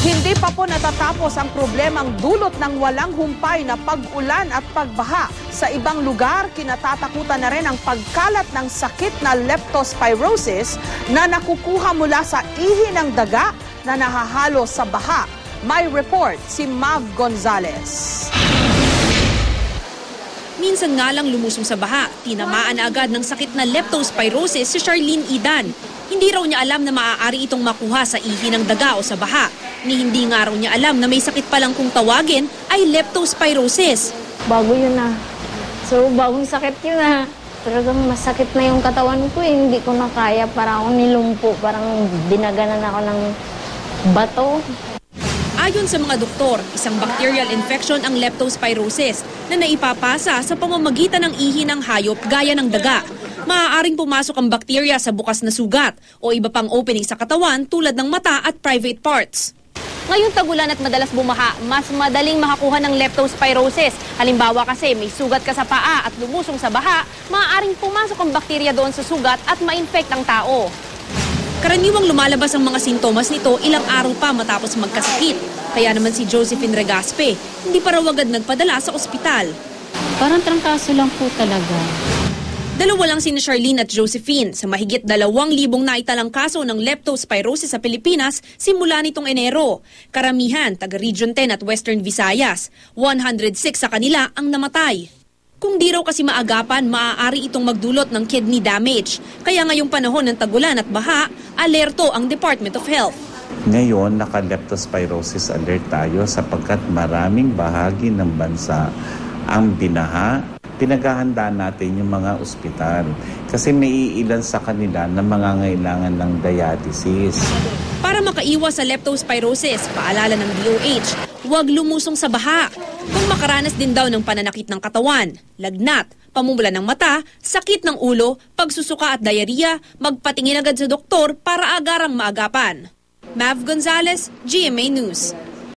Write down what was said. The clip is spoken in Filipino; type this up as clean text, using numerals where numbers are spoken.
Hindi pa po natatapos ang problemang dulot ng walang humpay na pag-ulan at pagbaha. Sa ibang lugar, kinatatakutan na rin ang pagkalat ng sakit na leptospirosis na nakukuha mula sa ihi ng daga na nahahalo sa baha. May report si Mav Gonzalez. Minsan nga lang lumusong sa baha, tinamaan na agad ng sakit na leptospirosis si Charlene Idan. Hindi raw niya alam na maaari itong makuha sa ihi ng daga o sa baha. Ni hindi nga raw niya alam na may sakit palang kung tawagin ay leptospirosis. Bago yun na. So, bagong sakit yun na. Talagang masakit na yung katawan ko eh. Hindi ko na kaya. Parang ako nilumpo. Parang dinaganan ako ng bato. Ayon sa mga doktor, isang bacterial infection ang leptospirosis na naipapasa sa pamamagitan ng ihi ng hayop gaya ng daga. Maaaring pumasok ang bakterya sa bukas na sugat o iba pang opening sa katawan tulad ng mata at private parts. Ngayong tagulan at madalas bumaha, mas madaling makakuha ng leptospirosis. Halimbawa kasi may sugat ka sa paa at lumusong sa baha, maaaring pumasok ang bakterya doon sa sugat at ma-infect ang tao. Karaniwang lumalabas ang mga sintomas nito ilang araw pa matapos magkasakit. Kaya naman si Josephine Regaspe, hindi pa raw agad nagpadala sa ospital. Parang trangkaso lang po talaga. Dalawa lang sina Charlene at Josephine sa mahigit 2,000 naitalang kaso ng leptospirosis sa Pilipinas simula nitong Enero. Karamihan, taga Region 10 at Western Visayas. 106 sa kanila ang namatay. Kung di raw kasi maagapan, maaari itong magdulot ng kidney damage. Kaya ngayong panahon ng tagulan at baha, alerto ang Department of Health. Ngayon, naka-leptospirosis alert tayo sapagkat maraming bahagi ng bansa ang binaha. Pinaghahandaan natin yung mga ospital kasi may iilan sa kanila na mangangailangan ng dialysis. Para makaiwas sa leptospirosis, paalala ng DOH, huwag lumusong sa baha. Kung makaranas din daw ng pananakit ng katawan, lagnat, pamumula ng mata, sakit ng ulo, pagsusuka at diarrhea, magpatingin agad sa doktor para agarang maagapan. Mav Gonzalez, GMA News.